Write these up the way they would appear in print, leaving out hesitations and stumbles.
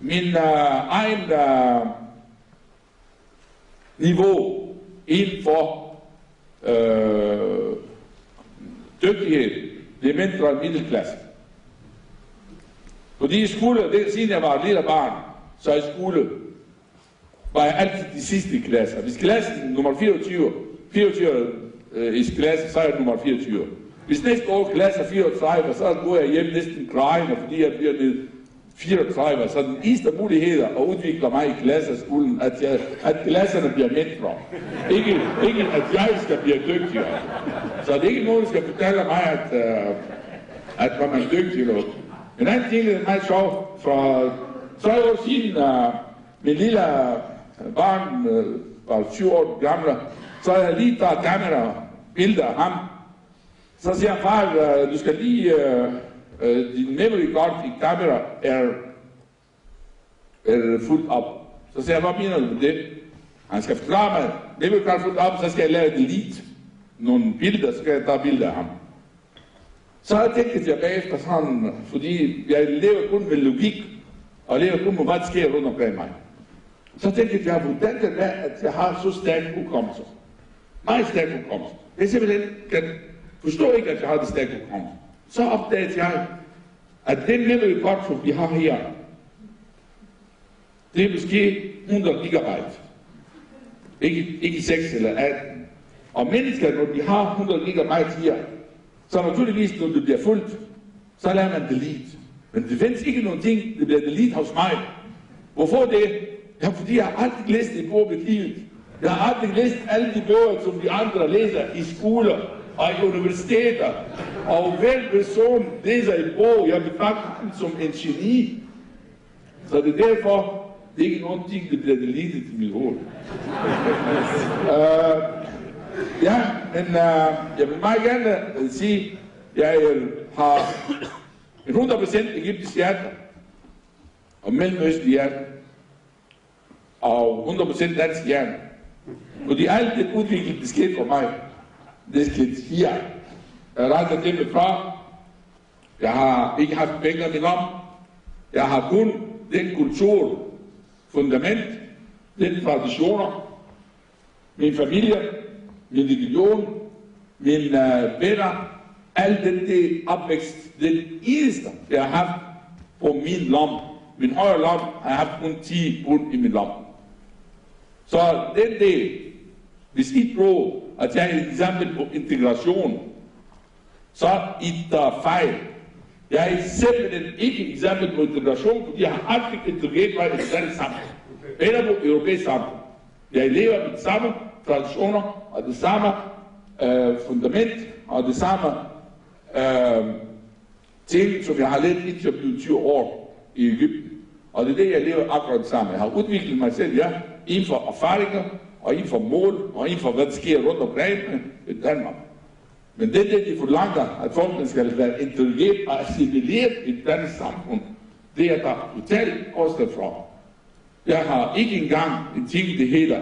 min egen niveau inden for dygtighed, det er mindre end middelklasse. Fordi i skole, siden jeg var et lille barn, så i skole var jeg altid de sidste i klassen. Hvis klassen nummer 24 i klassen, så er jeg nummer 24. Hvis næste år klasse er 34, så går jeg hjem næsten grædende, fordi jeg bliver ned 34. Så den eneste mulighed at udvikle mig i klasseskolen, at klasserne bliver mindre. Ikke at jeg skal blive dygtigere. Så det er ikke nogen, der skal fortælle mig, at man er dygtig nok. En anden ting er meget sjovt. For 3 år siden, min lille barn var 7 år gammel, så havde jeg lige taget kamera-billeder af ham. Så siger han, far, du skal lige, din memory card i kamera er fuldt op. Så siger jeg, hvad mener du med det? Han skal forklare mig, memory card fuldt op, så skal jeg lave delete nogle billeder, så skal jeg tage billeder af ham. Så har jeg tænkt jeg bagefter sådan, fordi jeg lever kun med logik, og lever kun med, hvad der sker rundt omkring mig. Så tænkte jeg, hvordan det er, at jeg har så stærk hukommelse. Meget stærk hukommelse. Jeg simpelthen kan forstå ikke, at jeg har det stærke hukommelse. Så opdagede jeg, at den memory card, som vi har her, det er måske 100 gigabyte. Ikke 6 eller 18. Og mennesker, når de har 100 gigabyte her, så naturligvis, når det bliver fuldt, så lader man delete. Men det findes ikke nogen ting, der bliver delete hos mig. Hvorfor det? Ja, fordi jeg har aldrig læst en bog med livet. Jeg har aldrig læst alle de bøger, som de andre læser i skoler og i universiteter. Og hver person læser en bog, jeg betragter den som en geni. Så det er derfor, det er ikke nogen ting, der bliver deletet i mit hoved. Ja, men jeg vil meget gerne sige, at jeg har en 100% egyptisk hjerte, og mellemøstlig hjerte, og 100% dansk hjerte. Fordi alt det udvikling, det skete for mig, det skete her. Jeg rejser hjemmefra, jeg har ikke haft penge min om, jeg har kun den kultur, fundament, den traditioner, min familie, min religion, mine venner, alt det opvækst, det eneste, jeg har haft på min lomme. Min højre lomme har jeg haft kun 10 pund i min lomme. Så den del, hvis I tror, at jeg er et eksempel på integration, så er der fejl. Jeg er simpelthen ikke et eksempel på integration, fordi jeg har aldrig integreret mig i det danske samfund. Eller på europæisk samfund. Jeg lever med de samme traditioner, og det samme fundament, og det samme ting, som jeg har let indtil at blive 20 år i Egypten. Og det er det, jeg lever akkurat det samme. Jeg har udviklet mig selv, ja, inden for erfaringer, og inden for mål, og inden for hvad der sker rundt omkring i Danmark. Men det er det, de forlanger, at folken skal være intelligent og assimileret i det danske samfund. Det er der totalt afstand fra. Jeg har ikke engang en ting, det hedder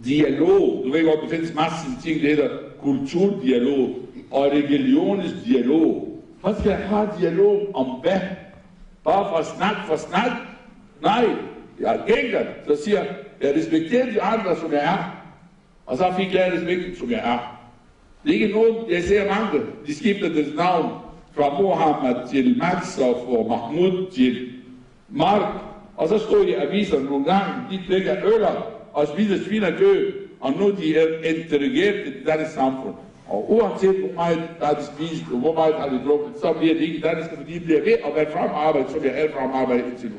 dialog. Du ved godt, der findes masser af ting, det hedder kulturdialog og religionens dialog. Hvad skal jeg have dialog om hvad? Bare for snak? Nej, jeg gænger, så siger jeg respekterer de andre, som jeg er. Og så fik jeg respekt, som jeg er. Det er ikke nogen, jeg ser mange, de skifter deres navn fra Mohammed til Max og fra Mahmoud til Mark. Og så stod i aviserne nogle gange, de drikker øller og spiser svinekød, og nu de er intelligeret i det danske samfund. Og uanset hvor meget der er de spist, og hvor meget har de drukket, så bliver det ikke danske, fordi de bliver ved at være fremarbejdet, som jeg er fremarbejdet indtil nu.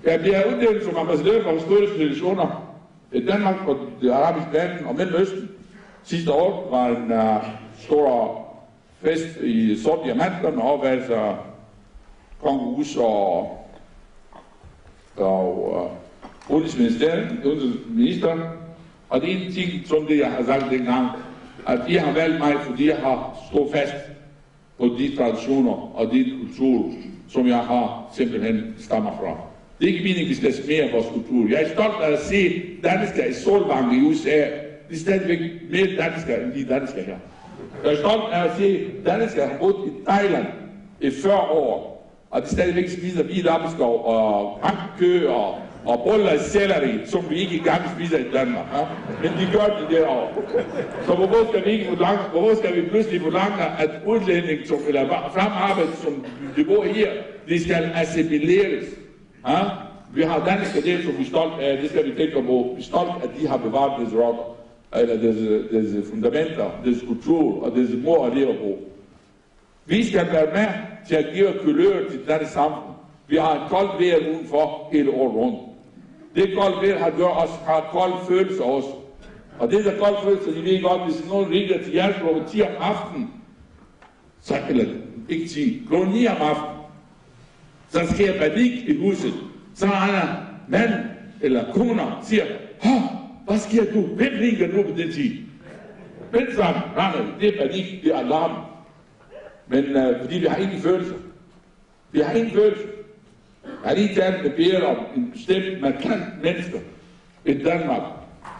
Jeg bliver uddelt som ambassadør for historiske relationer i Danmark og det arabiske lande og Mellemøsten. Sidste år var en stor fest i Sort Diamanter med overværelse af kongehus og udenrigsministeren. Og det er en ting, som det jeg har sagt dengang, at de har valgt mig, fordi jeg har stået fast på de traditioner og de kultur, som jeg har simpelthen stammer fra. Det er ikke meningen, at vi skal smere vores kultur. Jeg er stolt af at se danskere i Solvang i USA. De er stadigvæk mere danskere end de danskere her. Jeg er stolt af at se danskere, der har boet i Thailand i 40 år. og de stadigvæk spiser hvidlappeskov og rankkø og boller i selleri, som vi ikke engang spiser i Danmark. Ja? Men de gør det derovre. Så hvorfor skal vi pludselig forlange, at udlænding, eller fremarbejde, som de bor her, de skal assimileres? Ja? Vi har danske del, som vi er stolt af, det skal vi tænke på. Vi er stolt, at de har bevaret deres rock, eller deres fundamenter, deres kultur og deres mor at leve på. Vi skal være med til at give kulør til dette samfund. Vi har en koldt vejr udenfor hele året rundt. Det koldt vejr har kolde følelser også. Og det der kolde følelser, de ved godt, hvis nogen ringer til jer kl. 10 om aftenen, så, eller ikke 10, kl. 9 om aftenen, så sker panik i huset. Så er der mand eller koner siger, hvad sker du? Hvem ringer nu på den tid? Vent sammen, det er panik, det er alarm. Men fordi vi har ingen følelser. Vi har ingen følelser. Jeg har lige talt med Per om en bestemt markant mennesker i Danmark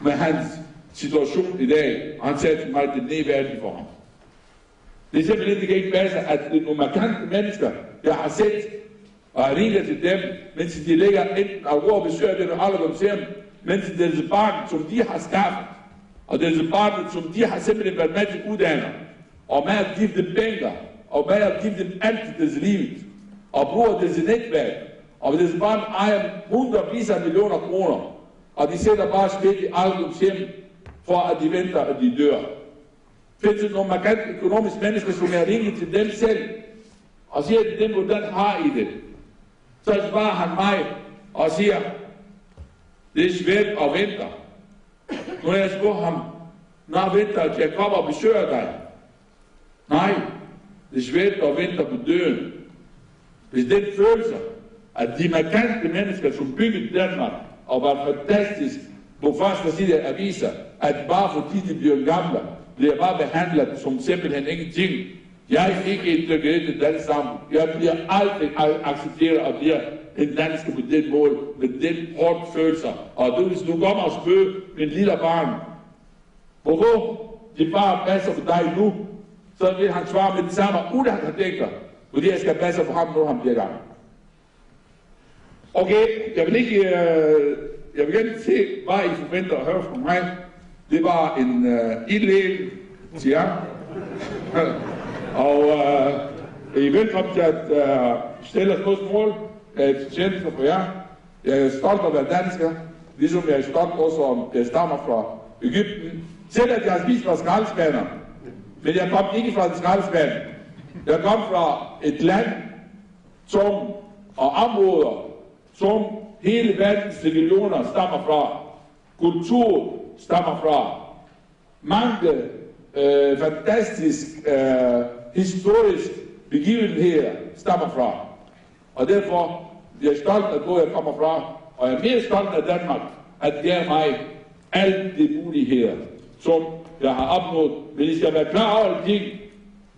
med hans situation i dag, og han sagde til mig, at det er nedværdigt for ham. Det er simpelthen, det kan ikke passe, at nogle markante mennesker, jeg har set, og jeg ringer til dem, mens de ligger enten og råber besøger den og alderdomshjem, mens deres barn, som de har skaffet, og deres barn, som de har simpelthen været med til uddanner, og med at give dem penge, og med at give dem alt i deres liv, og bruger deres netværk, og deres barn ejer hundredvis af millioner kroner, og de sætter bare smidt i alderdomshjem, for at de venter, at de dør. Findes der nogle markant økonomiske mennesker, som er ringet til dem selv, og siger til dem, hvordan har I det? Så svarer han mig og siger, det er svært at vente. Nu har jeg spurgt ham, når venter at jeg kommer og besøger dig? Nej, det er svært at vente på døden. Hvis den følelse, at de markante mennesker, som byggede Danmark, og var fantastisk på første side af aviser, at bare fordi de bliver gamle, bliver bare behandlet som simpelthen ingenting. Jeg er ikke integreret i det sammen. Jeg bliver aldrig accepteret og bliver en dansker på den måde, med den hårde følelser. Og hvis du kommer og spørger min lille barn, hvorfor de bare passer for dig nu, så vil han svare med det samme, uden at han tænker, fordi jeg skal passe for ham, når han bliver gammel. Okay, jeg vil gerne se, hvad I forventer at høre fra mig. Det var en indledning til jer. Og I er velkommen til at stille spørgsmål. Jeg er tjenester for jer. Jeg er stolt af at være dansker, ligesom jeg er stolt også om, jeg stammer fra Egypten. Selv at jeg har spist fra skraldespanden, men jeg kom ikke fra skraldespanden. Jeg kom fra et land, og områder, som hele verdens religioner stammer fra. Kultur stammer fra. Mange fantastisk historisk begivenheder stammer fra. Og derfor er jeg stolt af, hvor jeg kommer fra, og jeg er mere stolt af Danmark, at det er mig alle de muligheder, som jeg har opnået. Men I skal være klar over ting.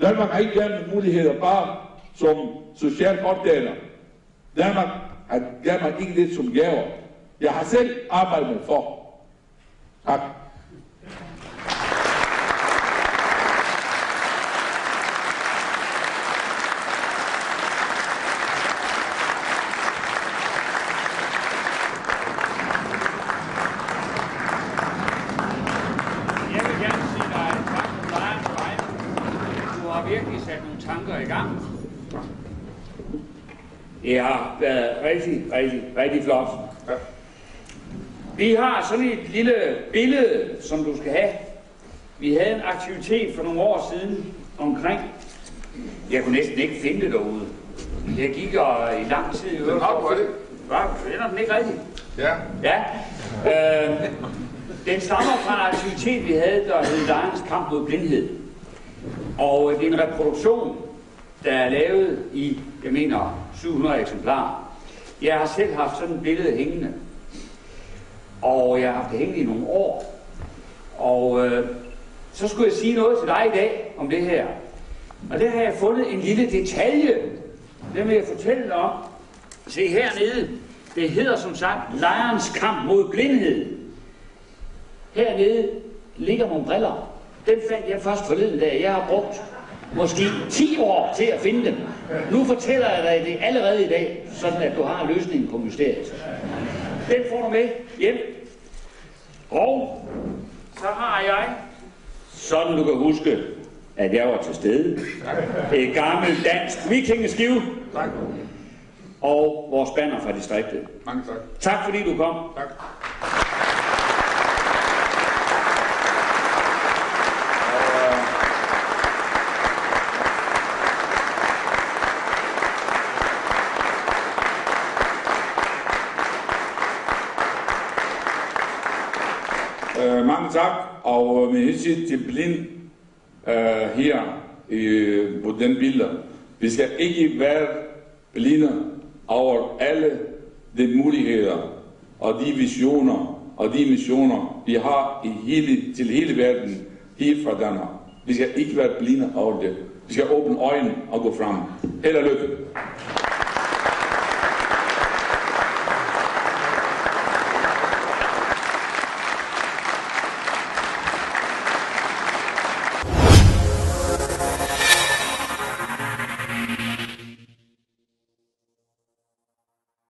Danmark har ikke gerne muligheder bare som social opdager. Danmark har gerne ikke lidt som gaver. Jeg har selv arbejdet for. Tak. Det har været rigtig flot. Ja. Vi har sådan et lille billede, som du skal have. Vi havde en aktivitet for nogle år siden omkring. Jeg kunne næsten ikke finde det derude. Jeg gik i lang tid i øvrigt. Den har du det? Hvad? Finder den ikke rigtigt? Ja. Ja. Den stammer fra en aktivitet, vi havde, der hed Lejernes kamp mod blindhed. Og det er en reproduktion, der er lavet i, jeg mener, 700 eksemplarer. Jeg har selv haft sådan et billede hængende. Og jeg har haft det hængende i nogle år. Og så skulle jeg sige noget til dig i dag om det her. Og der har jeg fundet en lille detalje. Den vil jeg fortælle dig om. Se hernede. Det hedder som sagt Lejernes kamp mod blindhed. Hernede ligger nogle briller. Den fandt jeg først forleden dag. Jeg har brugt måske 10 år til at finde dem. Nu fortæller jeg dig det allerede i dag, sådan at du har løsningen på mysteriet. Den får du med hjem. Og så har jeg, sådan du kan huske, at jeg var til stede, et gammelt dansk vikingeskiv. Tak. Og vores banner fra distriktet. Mange tak. Tak fordi du kom. Tak. Mange tak, og med hensyn til blind her på den billede. Vi skal ikke være blinde over alle de muligheder og de visioner og de missioner, vi har til hele verden, her fra Danmark. Vi skal ikke være blinde over det. Vi skal åbne øjnene og gå frem. Held og lykke.